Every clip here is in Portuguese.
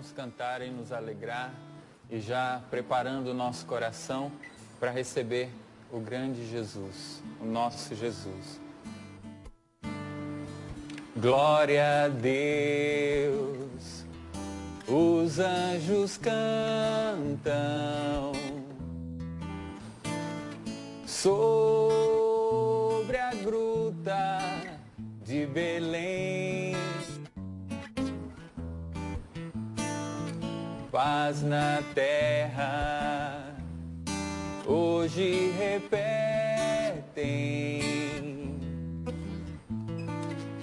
vamos cantar e nos alegrar e já preparando o nosso coração para receber o grande Jesus, o nosso Jesus. Glória a Deus, os anjos cantam sobre a gruta de Belém. Paz na terra, hoje repetem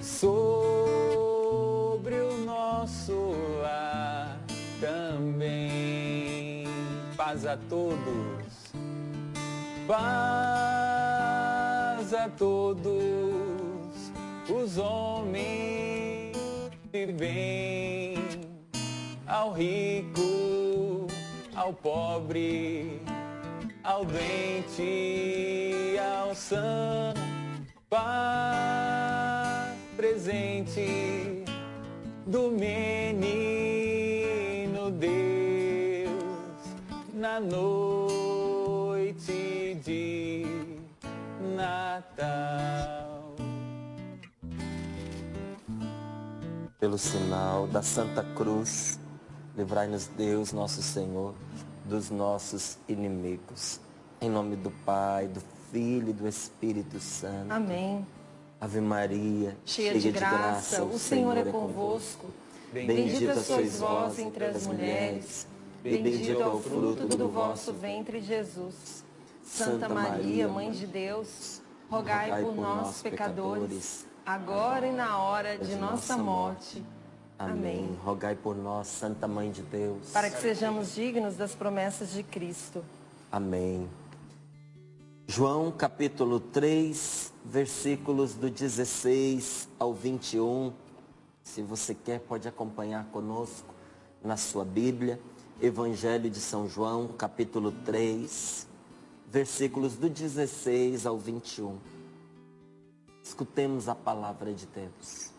sobre o nosso lar também. Paz a todos, paz a todos os homens de bem, ao rico, ao pobre, ao doente, ao santo, paz presente do menino Deus na noite de Natal. Pelo sinal da Santa Cruz, livrai-nos Deus, nosso Senhor, dos nossos inimigos. Em nome do Pai, do Filho e do Espírito Santo. Amém. Ave Maria, cheia de graça, o Senhor é convosco. Bendita sois vós entre as mulheres, bendito é o fruto do vosso ventre, Jesus. Santa Maria, Mãe de Deus, rogai por nós, pecadores, agora e na hora de nossa morte. Amém. Rogai por nós, Santa Mãe de Deus, para que sejamos dignos das promessas de Cristo. Amém. João capítulo 3, versículos do 16 ao 21. Se você quer, pode acompanhar conosco na sua Bíblia. Evangelho de São João, capítulo 3, versículos do 16 ao 21. Escutemos a palavra de Deus.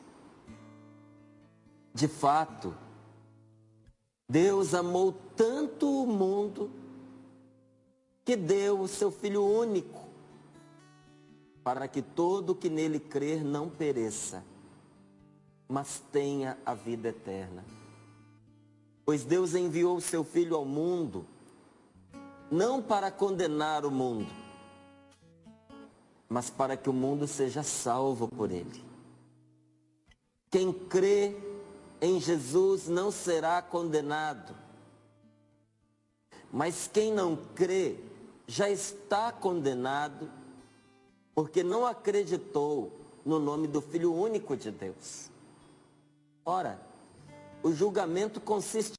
De fato, Deus amou tanto o mundo que deu o seu Filho único, para que todo que nele crer não pereça, mas tenha a vida eterna. Pois Deus enviou o seu Filho ao mundo, não para condenar o mundo, mas para que o mundo seja salvo por ele. Quem crê em Jesus não será condenado, mas quem não crê já está condenado, porque não acreditou no nome do Filho único de Deus. Ora, o julgamento consiste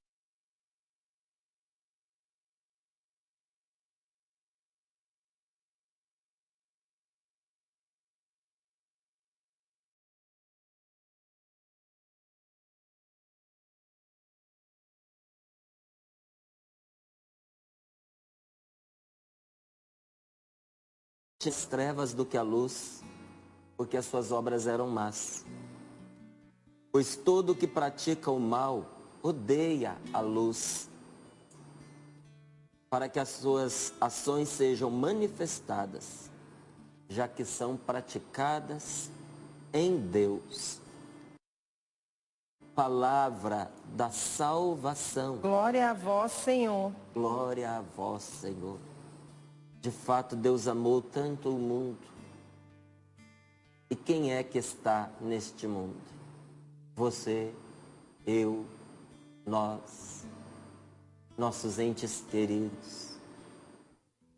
as trevas do que a luz, porque as suas obras eram más. Pois todo que pratica o mal odeia a luz, para que as suas ações sejam manifestadas, já que são praticadas em Deus. Palavra da salvação. Glória a vós, Senhor. Glória a vós, Senhor. De fato, Deus amou tanto o mundo. E quem é que está neste mundo? Você, eu, nós, nossos entes queridos,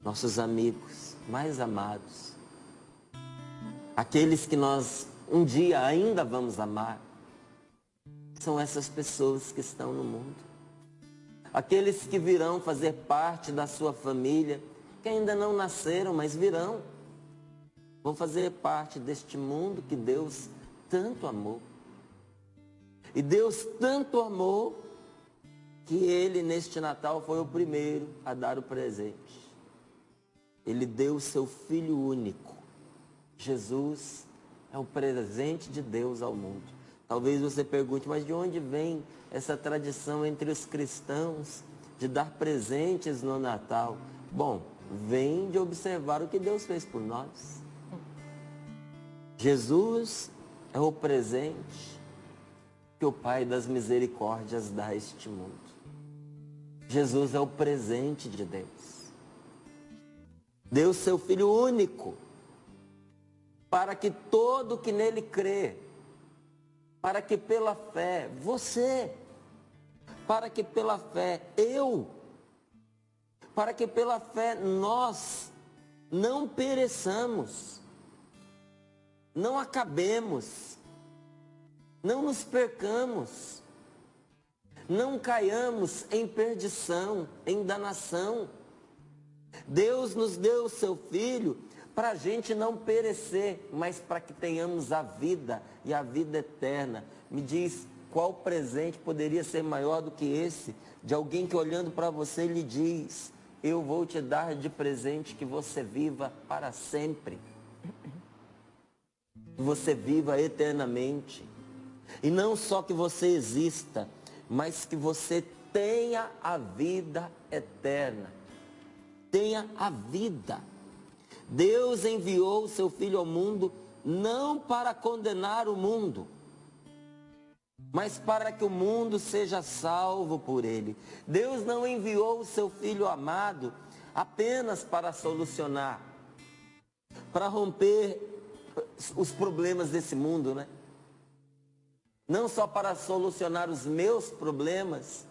nossos amigos mais amados, aqueles que nós um dia ainda vamos amar, são essas pessoas que estão no mundo. Aqueles que virão fazer parte da sua família, que ainda não nasceram, mas virão. Vão fazer parte deste mundo que Deus tanto amou. E Deus tanto amou que Ele, neste Natal, foi o primeiro a dar o presente. Ele deu o seu Filho único. Jesus é o presente de Deus ao mundo. Talvez você pergunte, mas de onde vem essa tradição entre os cristãos de dar presentes no Natal? Bom, vem de observar o que Deus fez por nós. Jesus é o presente que o Pai das misericórdias dá a este mundo. Jesus é o presente de Deus. Deu seu Filho único, para que todo que nele crê, para que pela fé, você, para que pela fé, eu, para que pela fé nós não pereçamos, não acabemos, não nos percamos, não caiamos em perdição, em danação. Deus nos deu o seu Filho para a gente não perecer, mas para que tenhamos a vida e a vida eterna. Me diz, qual presente poderia ser maior do que esse, de alguém que olhando para você lhe diz, eu vou te dar de presente que você viva para sempre. Que você viva eternamente. E não só que você exista, mas que você tenha a vida eterna. Tenha a vida. Deus enviou o seu Filho ao mundo não para condenar o mundo, mas para que o mundo seja salvo por ele. Deus não enviou o seu Filho amado apenas para solucionar, para romper os problemas desse mundo, né? Não só para solucionar os meus problemas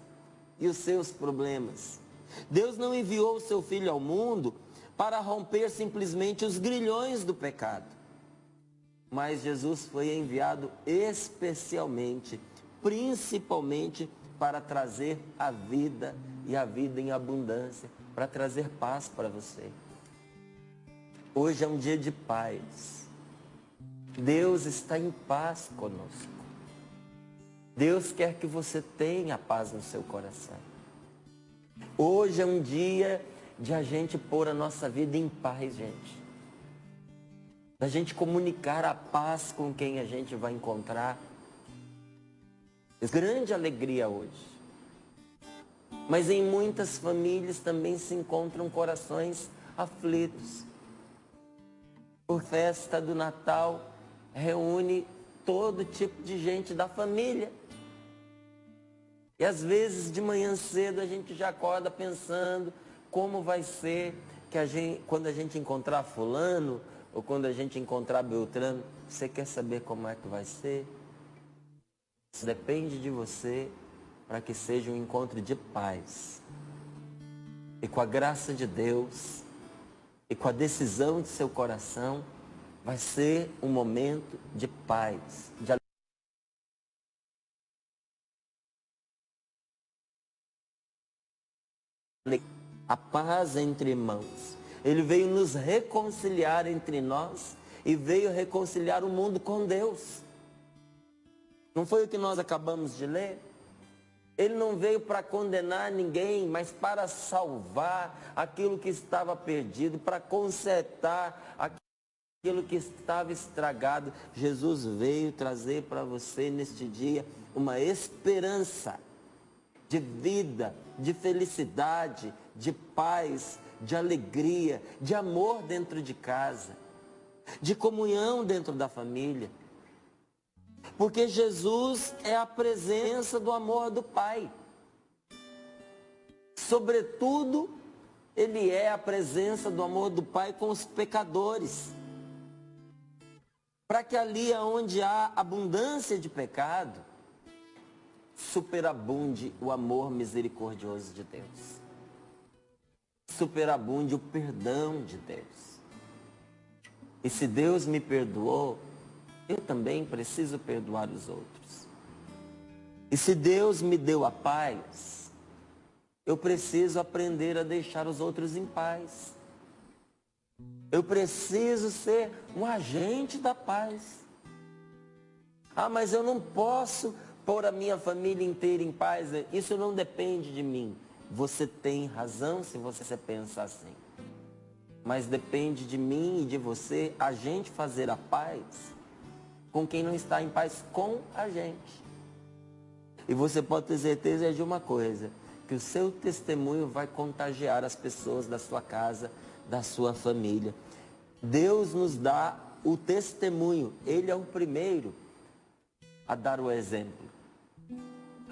e os seus problemas. Deus não enviou o seu Filho ao mundo para romper simplesmente os grilhões do pecado. Mas Jesus foi enviado especialmente, principalmente para trazer a vida e a vida em abundância, para trazer paz para você. Hoje é um dia de paz. Deus está em paz conosco. Deus quer que você tenha paz no seu coração. Hoje é um dia de a gente pôr a nossa vida em paz, gente. Da gente comunicar a paz com quem a gente vai encontrar. Grande alegria hoje. Mas em muitas famílias também se encontram corações aflitos. A festa do Natal reúne todo tipo de gente da família. E às vezes de manhã cedo a gente já acorda pensando como vai ser que quando a gente encontrar fulano ou quando a gente encontrar Beltrano. Você quer saber como é que vai ser? Isso depende de você para que seja um encontro de paz. E com a graça de Deus e com a decisão de seu coração, vai ser um momento de paz, de alegria. A paz entre irmãos. Ele veio nos reconciliar entre nós e veio reconciliar o mundo com Deus. Não foi o que nós acabamos de ler? Ele não veio para condenar ninguém, mas para salvar aquilo que estava perdido, para consertar aquilo que estava estragado. Jesus veio trazer para você neste dia uma esperança de vida, de felicidade, de paz, de alegria, de amor dentro de casa, de comunhão dentro da família. Porque Jesus é a presença do amor do Pai. Sobretudo, Ele é a presença do amor do Pai com os pecadores. Para que ali onde há abundância de pecado, superabunde o amor misericordioso de Deus. Superabunde o perdão de Deus. E se Deus me perdoou, eu também preciso perdoar os outros. E se Deus me deu a paz, eu preciso aprender a deixar os outros em paz. Eu preciso ser um agente da paz. Ah, mas eu não posso pôr a minha família inteira em paz. Isso não depende de mim. Você tem razão se você pensa assim. Mas depende de mim e de você a gente fazer a paz com quem não está em paz com a gente. E você pode ter certeza de uma coisa, que o seu testemunho vai contagiar as pessoas da sua casa, da sua família. Deus nos dá o testemunho, Ele é o primeiro a dar o exemplo.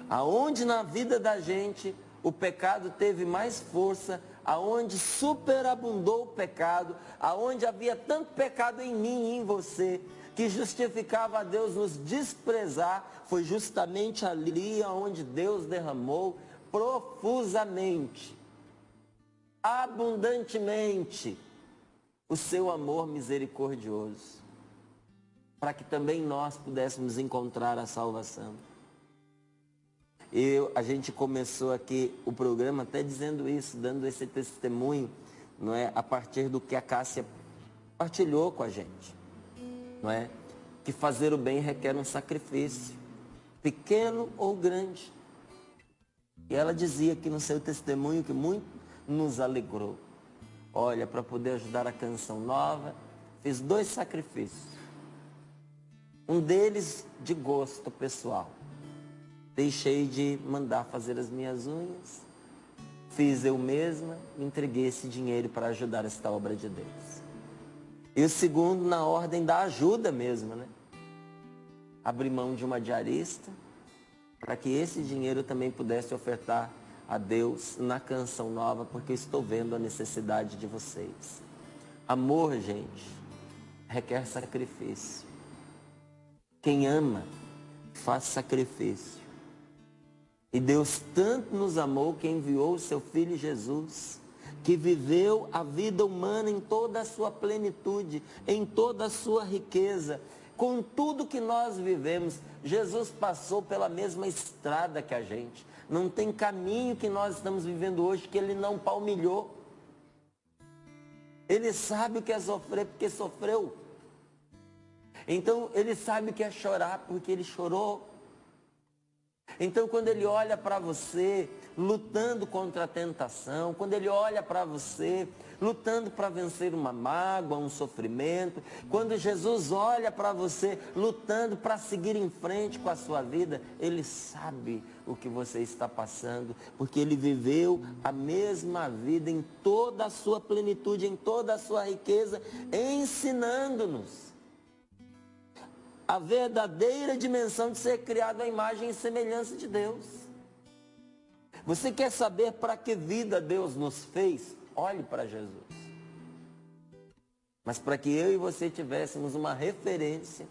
Aonde na vida da gente o pecado teve mais força, aonde superabundou o pecado, aonde havia tanto pecado em mim e em você, que justificava a Deus nos desprezar, foi justamente ali onde Deus derramou profusamente, abundantemente, o seu amor misericordioso, para que também nós pudéssemos encontrar a salvação. A gente começou aqui o programa até dizendo isso, dando esse testemunho, não é? A partir do que a Cássia partilhou com a gente, não é? Que fazer o bem requer um sacrifício, pequeno ou grande. E ela dizia aqui no seu testemunho que muito nos alegrou. Olha, para poder ajudar a Canção Nova, fiz 2 sacrifícios. Um deles de gosto pessoal. Deixei de mandar fazer as minhas unhas, fiz eu mesma, entreguei esse dinheiro para ajudar esta obra de Deus. E o segundo, na ordem da ajuda mesmo, né? Abri mão de uma diarista, para que esse dinheiro também pudesse ofertar a Deus na Canção Nova, porque eu estou vendo a necessidade de vocês. Amor, gente, requer sacrifício. Quem ama, faz sacrifício. E Deus tanto nos amou que enviou o seu Filho Jesus, que viveu a vida humana em toda a sua plenitude, em toda a sua riqueza, com tudo que nós vivemos. Jesus passou pela mesma estrada que a gente. Não tem caminho que nós estamos vivendo hoje que Ele não palmilhou. Ele sabe o que é sofrer porque sofreu. Então Ele sabe o que é chorar porque Ele chorou. Então, quando Ele olha para você lutando contra a tentação, quando Ele olha para você lutando para vencer uma mágoa, um sofrimento, quando Jesus olha para você lutando para seguir em frente com a sua vida, Ele sabe o que você está passando, porque Ele viveu a mesma vida em toda a sua plenitude, em toda a sua riqueza, ensinando-nos a verdadeira dimensão de ser criado à imagem e semelhança de Deus. Você quer saber para que vida Deus nos fez? Olhe para Jesus. Mas para que eu e você tivéssemos uma referência,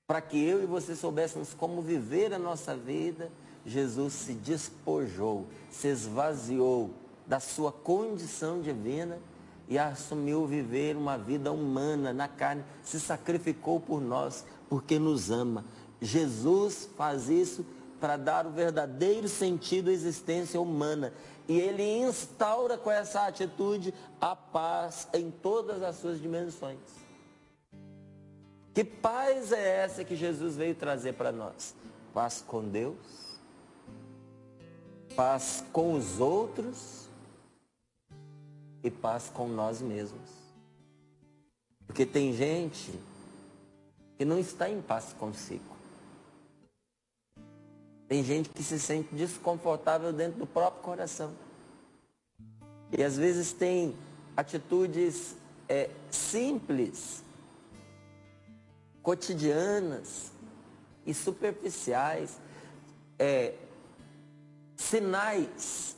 para que eu e você soubéssemos como viver a nossa vida, Jesus se despojou, se esvaziou da sua condição divina e assumiu viver uma vida humana na carne, se sacrificou por nós, porque nos ama. Jesus faz isso para dar o verdadeiro sentido à existência humana. E Ele instaura com essa atitude a paz em todas as suas dimensões. Que paz é essa que Jesus veio trazer para nós? Paz com Deus, paz com os outros, e paz com nós mesmos. Porque tem gente que não está em paz consigo. Tem gente que se sente desconfortável dentro do próprio coração. E às vezes tem atitudes simples, cotidianas e superficiais, sinais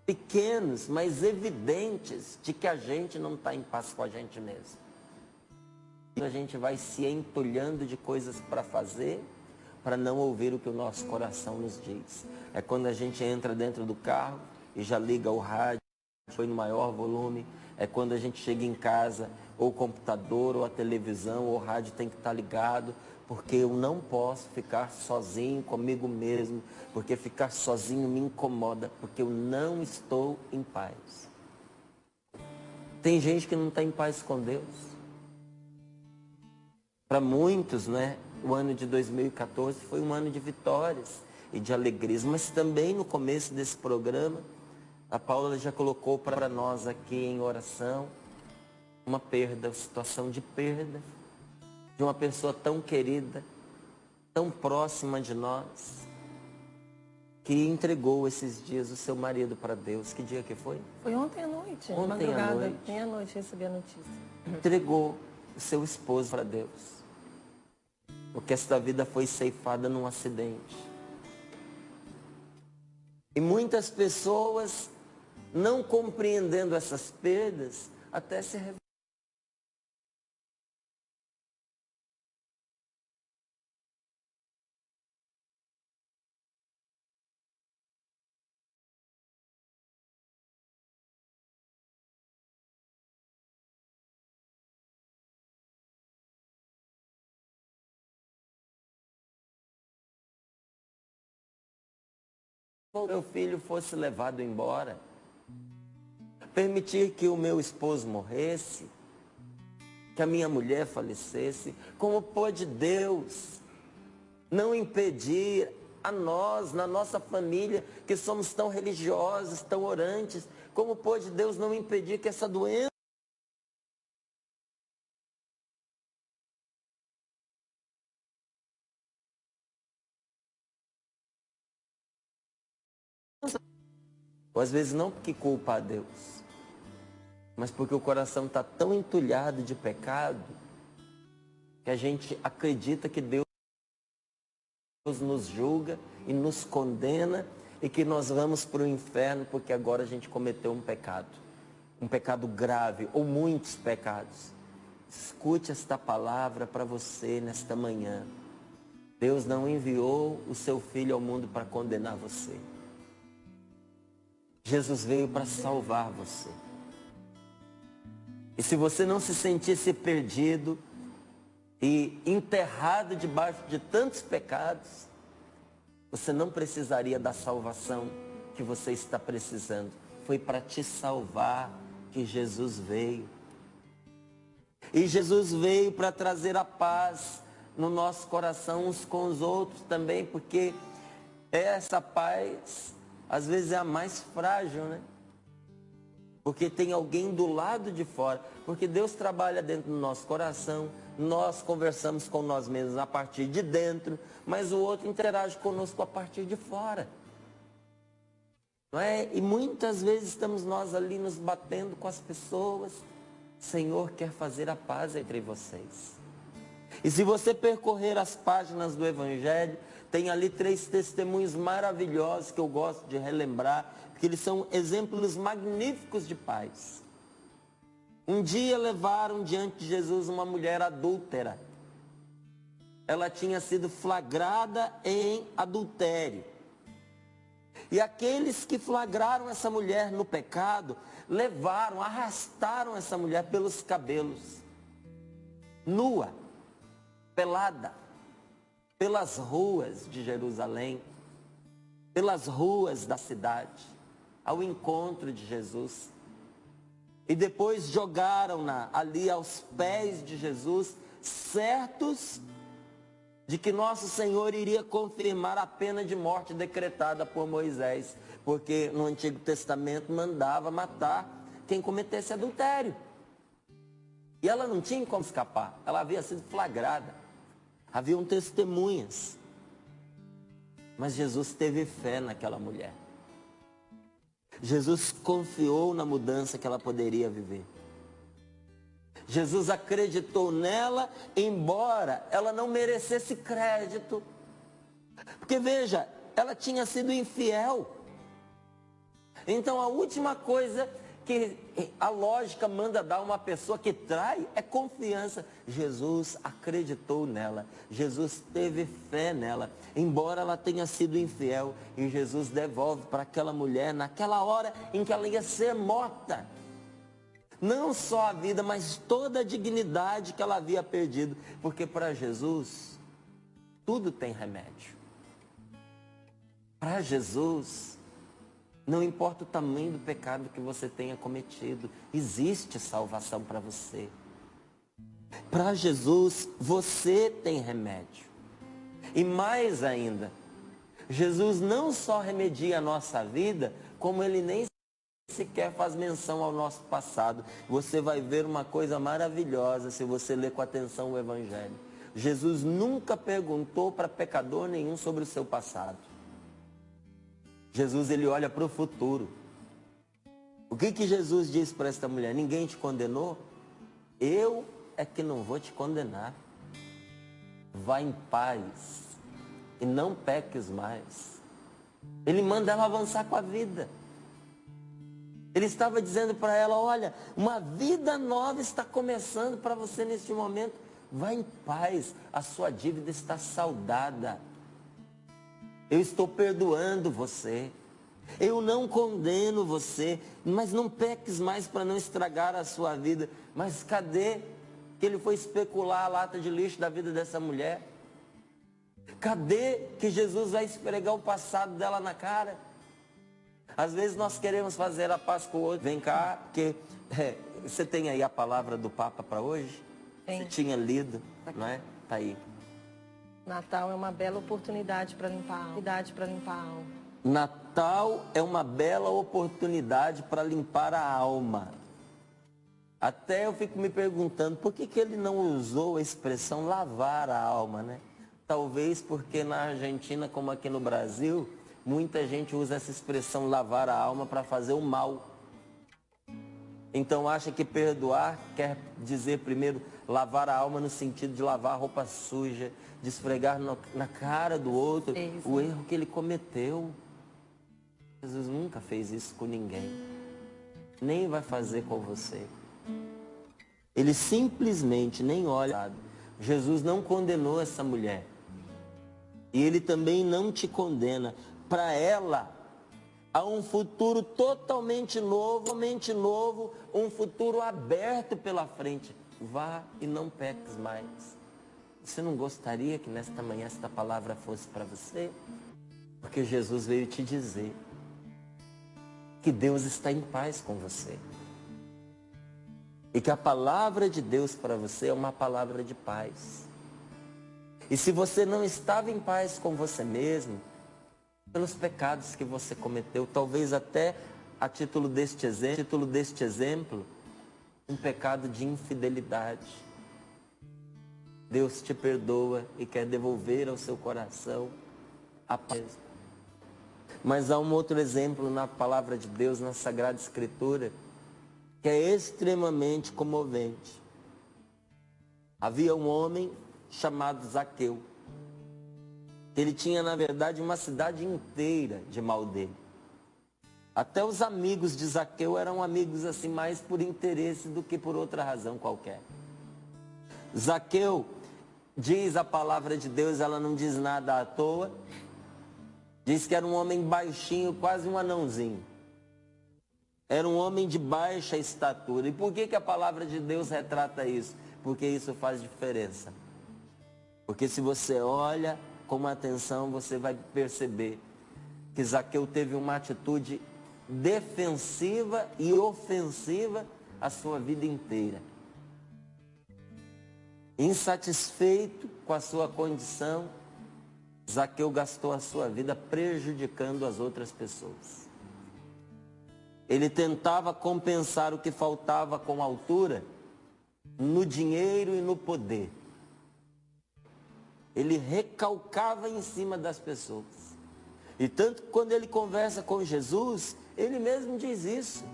pequenos, mas evidentes de que a gente não está em paz com a gente mesmo. A gente vai se entulhando de coisas para fazer, para não ouvir o que o nosso coração nos diz. É quando a gente entra dentro do carro e já liga o rádio, põe no maior volume. É quando a gente chega em casa, ou o computador, ou a televisão, ou o rádio tem que estar ligado, porque eu não posso ficar sozinho comigo mesmo, porque ficar sozinho me incomoda, porque eu não estou em paz. Tem gente que não está em paz com Deus. Para muitos, né, o ano de 2014 foi um ano de vitórias e de alegrias, mas também no começo desse programa, a Paula já colocou para nós aqui em oração uma perda, uma situação de perda, de uma pessoa tão querida, tão próxima de nós, que entregou esses dias o seu marido para Deus. Que dia que foi? Foi ontem à noite. Ontem à noite. Meia-noite recebi a notícia. Entregou o seu esposo para Deus. Porque esta vida foi ceifada num acidente. E muitas pessoas, não compreendendo essas perdas, até se revelam. Meu filho fosse levado embora, permitir que o meu esposo morresse, que a minha mulher falecesse. Como pode Deus não impedir a nós, na nossa família, que somos tão religiosos, tão orantes, como pode Deus não impedir que essa doença ou às vezes não porque culpa a Deus, mas porque o coração está tão entulhado de pecado, que a gente acredita que Deus nos julga e nos condena e que nós vamos para o inferno porque agora a gente cometeu um pecado grave ou muitos pecados. Escute esta palavra para você nesta manhã. Deus não enviou o seu Filho ao mundo para condenar você. Jesus veio para salvar você. E se você não se sentisse perdido e enterrado debaixo de tantos pecados, você não precisaria da salvação que você está precisando. Foi para te salvar que Jesus veio. E Jesus veio para trazer a paz no nosso coração uns com os outros também, porque essa paz às vezes é a mais frágil, né? Porque tem alguém do lado de fora. Porque Deus trabalha dentro do nosso coração, nós conversamos com nós mesmos a partir de dentro, mas o outro interage conosco a partir de fora. Não é? E muitas vezes estamos nós ali nos batendo com as pessoas. O Senhor quer fazer a paz entre vocês. E se você percorrer as páginas do Evangelho, tem ali 3 testemunhos maravilhosos que eu gosto de relembrar, porque eles são exemplos magníficos de paz. Um dia levaram diante de Jesus uma mulher adúltera. Ela tinha sido flagrada em adultério. E aqueles que flagraram essa mulher no pecado, levaram, arrastaram essa mulher pelos cabelos, nua, pelada, pelas ruas de Jerusalém, pelas ruas da cidade, ao encontro de Jesus. E depois jogaram-na ali aos pés de Jesus, certos de que nosso Senhor iria confirmar a pena de morte decretada por Moisés, porque no Antigo Testamento mandava matar quem cometesse adultério. E ela não tinha como escapar, ela havia sido flagrada. Haviam testemunhas. Mas Jesus teve fé naquela mulher. Jesus confiou na mudança que ela poderia viver. Jesus acreditou nela, embora ela não merecesse crédito. Porque veja, ela tinha sido infiel. Então a última coisa que a lógica manda dar a uma pessoa que trai é confiança. Jesus acreditou nela, Jesus teve fé nela, embora ela tenha sido infiel, e Jesus devolve para aquela mulher, naquela hora em que ela ia ser morta, não só a vida, mas toda a dignidade que ela havia perdido, porque para Jesus tudo tem remédio. Para Jesus, não importa o tamanho do pecado que você tenha cometido, existe salvação para você. Para Jesus, você tem remédio. E mais ainda, Jesus não só remedia a nossa vida, como Ele nem sequer faz menção ao nosso passado. Você vai ver uma coisa maravilhosa se você ler com atenção o Evangelho. Jesus nunca perguntou para pecador nenhum sobre o seu passado. Jesus, ele olha para o futuro. O que Jesus disse para esta mulher? Ninguém te condenou? Eu é que não vou te condenar. Vá em paz e não peques mais. Ele manda ela avançar com a vida. Ele estava dizendo para ela, olha, uma vida nova está começando para você neste momento. Vá em paz, a sua dívida está saldada. Eu estou perdoando você. Eu não condeno você, mas não peques mais para não estragar a sua vida. Mas cadê que ele foi especular a lata de lixo da vida dessa mulher? Cadê que Jesus vai esfregar o passado dela na cara? Às vezes nós queremos fazer a paz com o outro. Vem cá, que você tem aí a palavra do Papa para hoje? Tem. Você tinha lido, não é? Tá aí. Natal é uma bela oportunidade para limpar a alma. Natal é uma bela oportunidade para limpar a alma. Até eu fico me perguntando por que ele não usou a expressão lavar a alma, né? Talvez porque na Argentina, como aqui no Brasil, muita gente usa essa expressão lavar a alma para fazer o mal. Então acha que perdoar quer dizer primeiro lavar a alma no sentido de lavar a roupa suja, de esfregar na cara do outro o erro que ele cometeu. Jesus nunca fez isso com ninguém. Nem vai fazer com você. Ele simplesmente nem olha. Jesus não condenou essa mulher. E ele também não te condena. Para ela, há um futuro totalmente novo, um futuro aberto pela frente. Vá e não peques mais. Você não gostaria que nesta manhã esta palavra fosse para você? Porque Jesus veio te dizer que Deus está em paz com você. E que a palavra de Deus para você é uma palavra de paz. E se você não estava em paz com você mesmo, pelos pecados que você cometeu, talvez até a título deste exemplo, um pecado de infidelidade. Deus te perdoa e quer devolver ao seu coração a paz. Mas há um outro exemplo na palavra de Deus, na Sagrada Escritura, que é extremamente comovente. Havia um homem chamado Zaqueu. Ele tinha, na verdade, uma cidade inteira de mal dele. Até os amigos de Zaqueu eram amigos assim mais por interesse do que por outra razão qualquer. Zaqueu, diz a palavra de Deus, ela não diz nada à toa. Diz que era um homem baixinho, quase um anãozinho. Era um homem de baixa estatura. E por que a palavra de Deus retrata isso? Porque isso faz diferença. Porque se você olha com atenção, você vai perceber que Zaqueu teve uma atitude defensiva e ofensiva a sua vida inteira. Insatisfeito com a sua condição, Zaqueu gastou a sua vida prejudicando as outras pessoas. Ele tentava compensar o que faltava com altura no dinheiro e no poder. Ele recalcava em cima das pessoas. E tanto que quando ele conversa com Jesus, ele mesmo diz isso.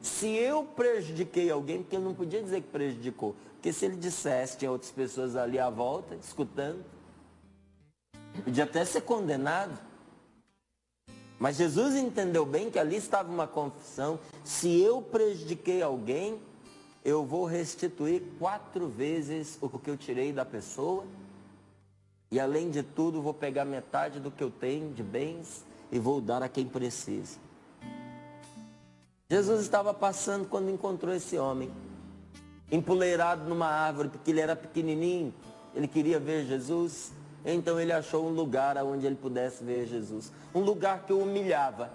Se eu prejudiquei alguém, porque ele não podia dizer que prejudicou. Porque se ele dissesse, tinha outras pessoas ali à volta, escutando, podia até ser condenado. Mas Jesus entendeu bem que ali estava uma confissão. Se eu prejudiquei alguém, eu vou restituir 4 vezes o que eu tirei da pessoa. E além de tudo, vou pegar metade do que eu tenho de bens e vou dar a quem precisa. Jesus estava passando quando encontrou esse homem, empoleirado numa árvore, porque ele era pequenininho, ele queria ver Jesus. Então ele achou um lugar onde ele pudesse ver Jesus. Um lugar que o humilhava.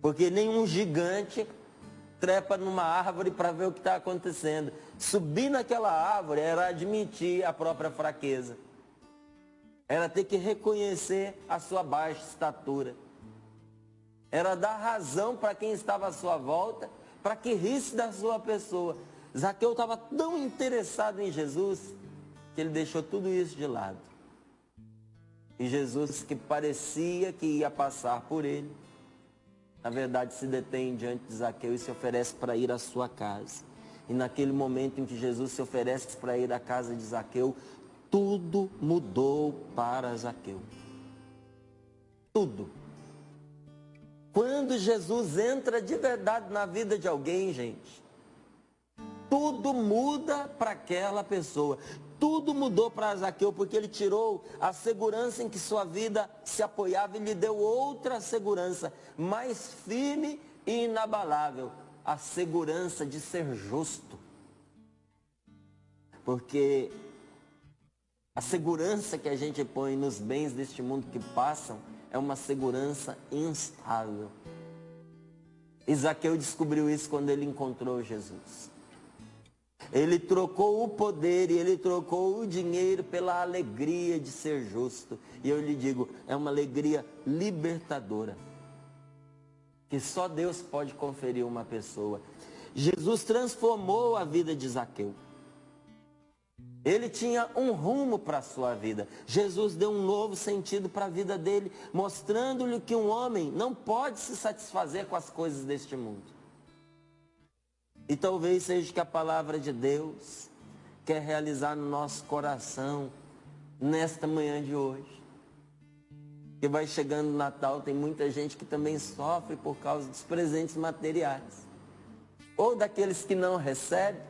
Porque nenhum gigante trepa numa árvore para ver o que está acontecendo. Subir naquela árvore era admitir a própria fraqueza. Era ter que reconhecer a sua baixa estatura. Era dar razão para quem estava à sua volta, para que risse da sua pessoa. Zaqueu estava tão interessado em Jesus que ele deixou tudo isso de lado. E Jesus, que parecia que ia passar por ele, na verdade se detém diante de Zaqueu e se oferece para ir à sua casa. E naquele momento em que Jesus se oferece para ir à casa de Zaqueu, tudo mudou para Zaqueu. Tudo. Quando Jesus entra de verdade na vida de alguém, gente, tudo muda para aquela pessoa. Tudo mudou para Zaqueu, porque ele tirou a segurança em que sua vida se apoiava e lhe deu outra segurança, mais firme e inabalável, a segurança de ser justo. Porque a segurança que a gente põe nos bens deste mundo que passam é uma segurança instável. E Zaqueu descobriu isso quando ele encontrou Jesus. Ele trocou o poder e ele trocou o dinheiro pela alegria de ser justo. E eu lhe digo, é uma alegria libertadora, que só Deus pode conferir a uma pessoa. Jesus transformou a vida de Zaqueu. Ele tinha um rumo para a sua vida. Jesus deu um novo sentido para a vida dele, mostrando-lhe que um homem não pode se satisfazer com as coisas deste mundo. E talvez seja que a palavra de Deus quer realizar no nosso coração nesta manhã de hoje. Que vai chegando o Natal, tem muita gente que também sofre por causa dos presentes materiais. Ou daqueles que não recebem,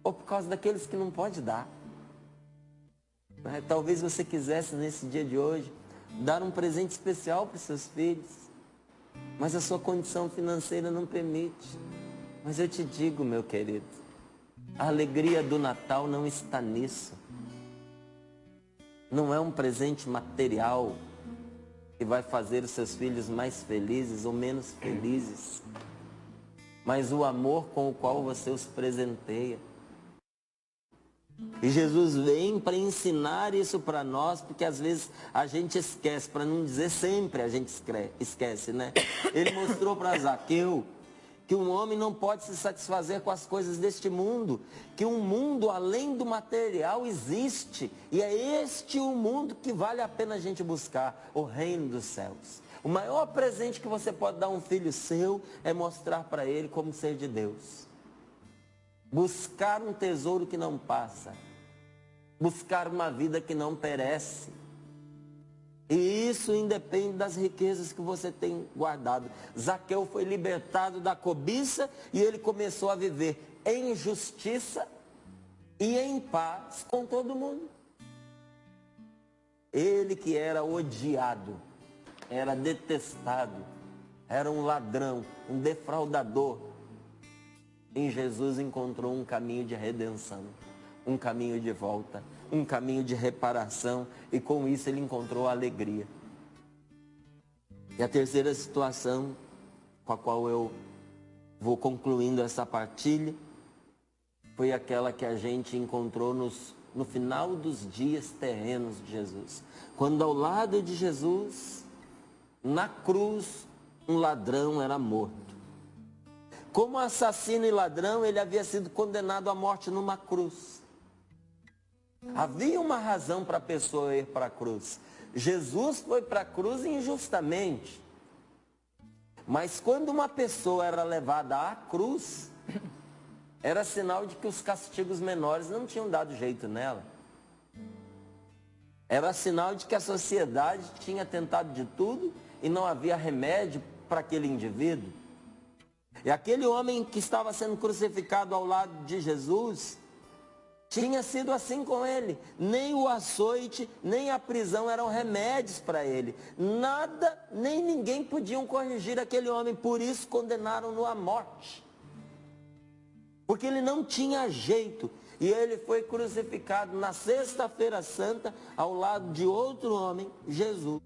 ou por causa daqueles que não pode dar. Talvez você quisesse nesse dia de hoje dar um presente especial para os seus filhos, mas a sua condição financeira não permite. Mas eu te digo, meu querido, a alegria do Natal não está nisso. Não é um presente material que vai fazer os seus filhos mais felizes ou menos felizes, mas o amor com o qual você os presenteia. E Jesus vem para ensinar isso para nós, porque às vezes a gente esquece, para não dizer sempre a gente esquece, né? Ele mostrou para Zaqueu que um homem não pode se satisfazer com as coisas deste mundo, que um mundo além do material existe, e é este o mundo que vale a pena a gente buscar, o reino dos céus. O maior presente que você pode dar a um filho seu é mostrar para ele como ser de Deus. Buscar um tesouro que não passa, buscar uma vida que não perece. E isso independe das riquezas que você tem guardado. Zaqueu foi libertado da cobiça e ele começou a viver em justiça e em paz com todo mundo. Ele que era odiado, era detestado, era um ladrão, um defraudador, em Jesus encontrou um caminho de redenção, um caminho de volta, um caminho de reparação, e com isso ele encontrou alegria. E a terceira situação com a qual eu vou concluindo essa partilha foi aquela que a gente encontrou no final dos dias terrenos de Jesus. Quando ao lado de Jesus, na cruz, um ladrão era morto. Como assassino e ladrão, ele havia sido condenado à morte numa cruz. Havia uma razão para a pessoa ir para a cruz. Jesus foi para a cruz injustamente. Mas quando uma pessoa era levada à cruz, era sinal de que os castigos menores não tinham dado jeito nela. Era sinal de que a sociedade tinha tentado de tudo e não havia remédio para aquele indivíduo. E aquele homem que estava sendo crucificado ao lado de Jesus, tinha sido assim com ele. Nem o açoite, nem a prisão eram remédios para ele. Nada, nem ninguém podiam corrigir aquele homem. Por isso condenaram-no à morte. Porque ele não tinha jeito. E ele foi crucificado na Sexta-feira Santa, ao lado de outro homem, Jesus.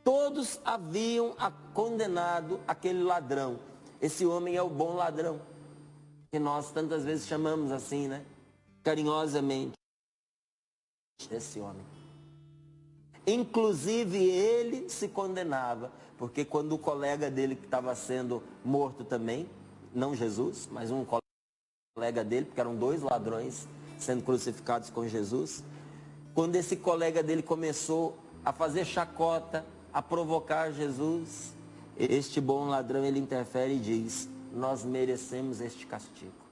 Todos haviam condenado aquele ladrão. Esse homem é o bom ladrão, que nós tantas vezes chamamos assim, né? carinhosamente esse homem. Inclusive ele se condenava, porque quando o colega dele que estava sendo morto também, não Jesus, mas um colega dele, porque eram 2 ladrões sendo crucificados com Jesus, quando esse colega dele começou a fazer chacota, a provocar Jesus, este bom ladrão, ele interfere e diz: nós merecemos este castigo.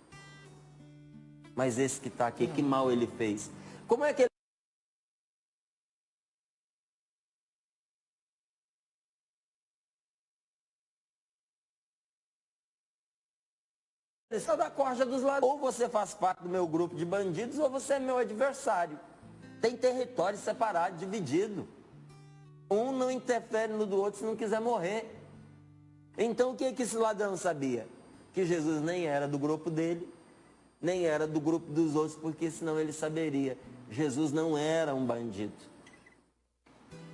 Mas esse que está aqui, que mal ele fez? Como é que ele está da corja dos ladrões? Ou você faz parte do meu grupo de bandidos, ou você é meu adversário. Tem território separado, dividido. Um não interfere no do outro se não quiser morrer. Então o que esse ladrão sabia? Que Jesus nem era do grupo dele, nem era do grupo dos outros, porque senão ele saberia. Jesus não era um bandido.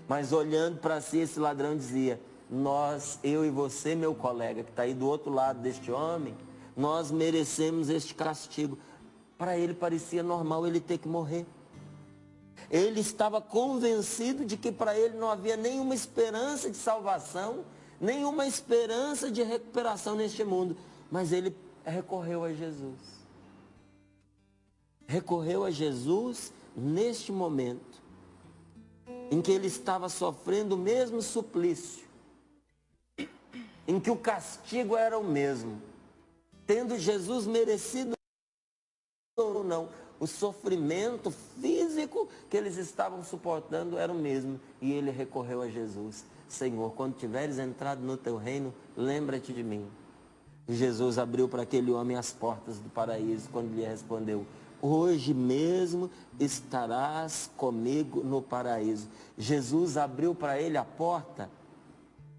Mas olhando para si, esse ladrão dizia: nós, eu e você, meu colega, que está aí do outro lado deste homem, nós merecemos este castigo. Para ele parecia normal ele ter que morrer. Ele estava convencido de que para ele não havia nenhuma esperança de salvação, nenhuma esperança de recuperação neste mundo. Mas ele recorreu a Jesus. Recorreu a Jesus neste momento em que ele estava sofrendo o mesmo suplício, em que o castigo era o mesmo, tendo Jesus merecido ou não, o sofrimento físico que eles estavam suportando era o mesmo. E ele recorreu a Jesus: Senhor, quando tiveres entrado no teu reino, lembra-te de mim. E Jesus abriu para aquele homem as portas do paraíso quando lhe respondeu: hoje mesmo estarás comigo no paraíso. Jesus abriu para ele a porta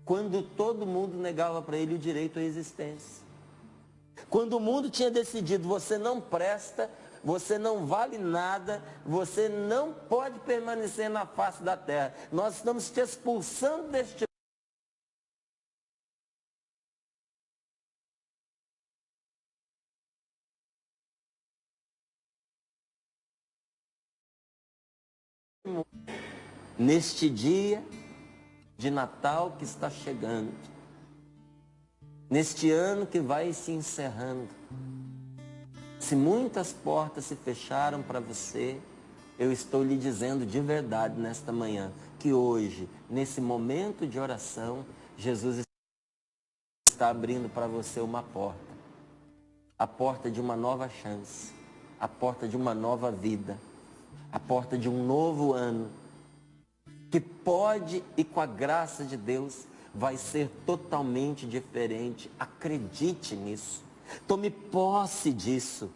quando todo mundo negava para ele o direito à existência. Quando o mundo tinha decidido: você não presta, você não vale nada, você não pode permanecer na face da terra, nós estamos te expulsando deste mundo. Neste dia de Natal que está chegando, neste ano que vai se encerrando, se muitas portas se fecharam para você, eu estou lhe dizendo de verdade nesta manhã, que hoje, nesse momento de oração, Jesus está abrindo para você uma porta. A porta de uma nova chance, a porta de uma nova vida, a porta de um novo ano, que pode e com a graça de Deus vai ser totalmente diferente. Acredite nisso. Tome posse disso.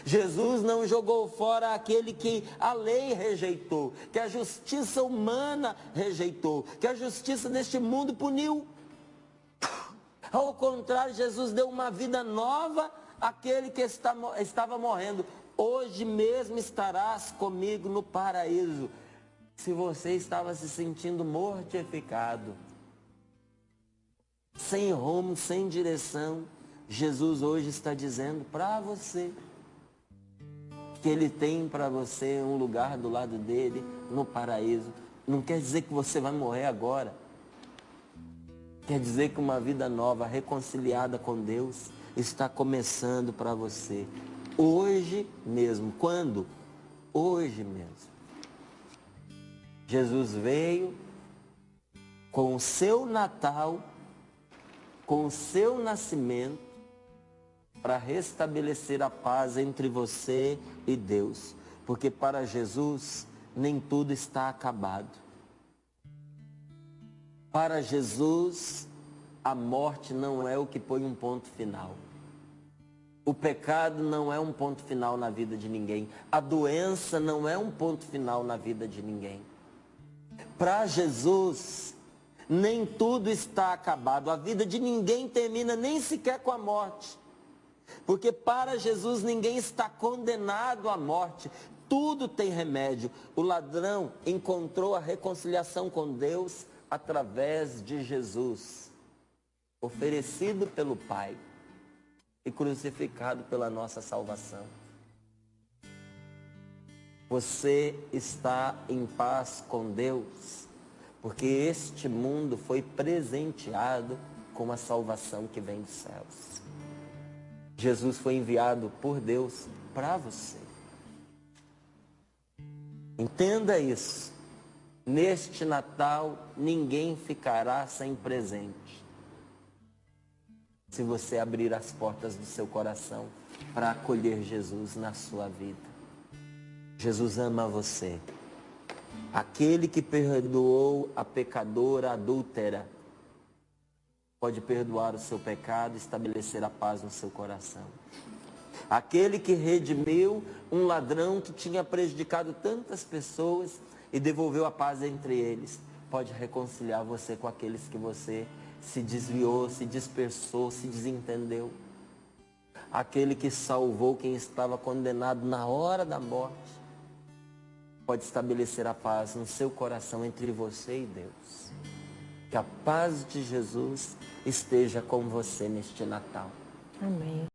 Jesus não jogou fora aquele que a lei rejeitou, que a justiça humana rejeitou, que a justiça deste mundo puniu. Ao contrário, Jesus deu uma vida nova àquele que estava morrendo. Hoje mesmo estarás comigo no paraíso. Se você estava se sentindo mortificado, sem rumo, sem direção, Jesus hoje está dizendo para você que Ele tem para você um lugar do lado dele no paraíso. Não quer dizer que você vai morrer agora. Quer dizer que uma vida nova, reconciliada com Deus, está começando para você. Hoje mesmo. Quando? Hoje mesmo. Jesus veio com o seu Natal, com o seu nascimento, para restabelecer a paz entre você e Deus. Porque para Jesus, nem tudo está acabado. Para Jesus, a morte não é o que põe um ponto final. O pecado não é um ponto final na vida de ninguém. A doença não é um ponto final na vida de ninguém. Para Jesus, nem tudo está acabado. A vida de ninguém termina nem sequer com a morte. Porque para Jesus ninguém está condenado à morte. Tudo tem remédio. O ladrão encontrou a reconciliação com Deus através de Jesus, oferecido pelo Pai e crucificado pela nossa salvação. Você está em paz com Deus, porque este mundo foi presenteado com a salvação que vem dos céus. Jesus foi enviado por Deus para você. Entenda isso. Neste Natal, ninguém ficará sem presente. Se você abrir as portas do seu coração para acolher Jesus na sua vida. Jesus ama você. Aquele que perdoou a pecadora adúltera pode perdoar o seu pecado e estabelecer a paz no seu coração. Aquele que redimiu um ladrão que tinha prejudicado tantas pessoas e devolveu a paz entre eles, pode reconciliar você com aqueles que você se desviou, se dispersou, se desentendeu. Aquele que salvou quem estava condenado na hora da morte, pode estabelecer a paz no seu coração entre você e Deus. Que a paz de Jesus esteja com você neste Natal. Amém.